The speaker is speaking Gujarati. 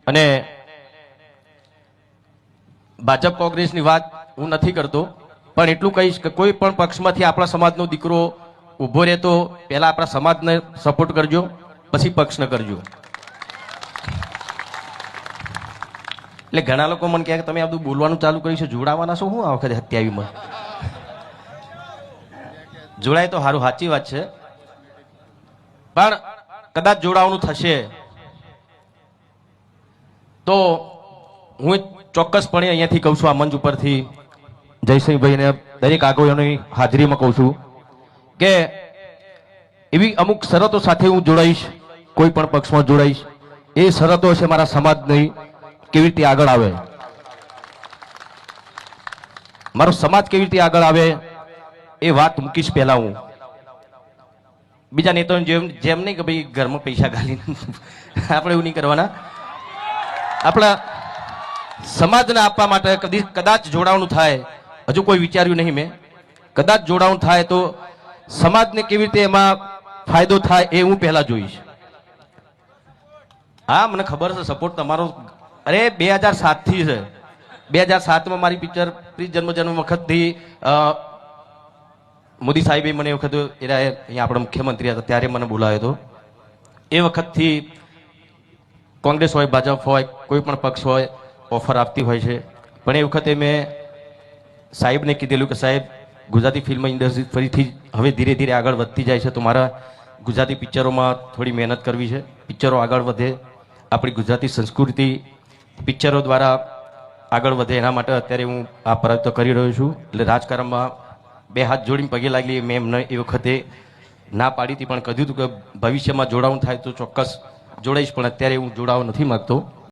અને ભાજપ કોંગ્રેસની વાત હું નથી કરતો, પણ એટલું કહીશ કે કોઈ પણ પક્ષમાંથી આપણા સમાજનો દીકરો ઊભો રહે તો પહેલા આપણા સમાજને સપોર્ટ કરજો, પછી પક્ષને કરજો. એટલે ઘણા લોકો મને કહે કે તમે આ બધું બોલવાનું ચાલુ કર્યું છે, જોડાવાના છો? હું આ વખતે 27માં જોડાય તો સારું, સાચી વાત છે, પણ કદાચ જોડાવાનું થશે તો હું ચોક્કસપણે અહીંયાથી કહું છું, આ મંચ ઉપરથી જયસિંહભાઈને દરેક આગેવાનોની હાજરીમાં કહું છું કે એવી અમુક શરતો સાથે હું જોડાઈશ, કોઈ પણ પક્ષમાં જોડાઈશ. એ શરતો છે મારા સમાજની કેવી રીતે આગળ આવે, મારો સમાજ કેવી રીતે આગળ આવે એ વાત મૂકીશ. પહેલા હું બીજા નેતાઓને જેમ નહીં કે ભાઈ ઘરમાં પૈસા ગાલીને આપણે એવું નહીં કરવાના. આપણા સમાજને આપવા માટે કદાચ જોડાવાનું થાય, હજુ કોઈ વિચાર્યું નહીં મેં, કદાચ જોડાવાનું થાય તો સમાજને કેવી રીતે એમાં ફાયદો થાય એ હું પહેલા જોઈશ. હા, મને ખબર છે સપોર્ટ તમારો, અરે 2007 થી છે. 2007માં મારી પિક્ચર પ્રીત જન્મ વખતથી મોદી સાહેબે મને એ વખત અહીંયા આપણા મુખ્યમંત્રી હતા ત્યારે મને બોલાવ્યો હતો. એ વખતથી કોંગ્રેસ હોય, ભાજપ હોય, કોઈ પણ પક્ષ હોય, ઓફર આપતી હોય છે. પણ એ વખતે મેં સાહેબને કીધેલું કે સાહેબ, ગુજરાતી ફિલ્મ ઇન્ડસ્ટ્રી ફરીથી હવે ધીરે ધીરે આગળ વધતી જાય છે, તો મારા ગુજરાતી પિક્ચરોમાં થોડી મહેનત કરવી છે. પિક્ચરો આગળ વધે, આપણી ગુજરાતી સંસ્કૃતિ પિક્ચરો દ્વારા આગળ વધે, એના માટે અત્યારે હું આ પ્રયત્ન કરી રહ્યો છું. એટલે રાજકારણમાં બે હાથ જોડીને પગે લાગી. મેં એમને એ વખતે ના પાડી હતી, પણ કહ્યું હતું કે ભવિષ્યમાં જોડાવું થાય તો ચોક્કસ જોડાઈશ, પણ અત્યારે હું જોડાવા નથી માગતો.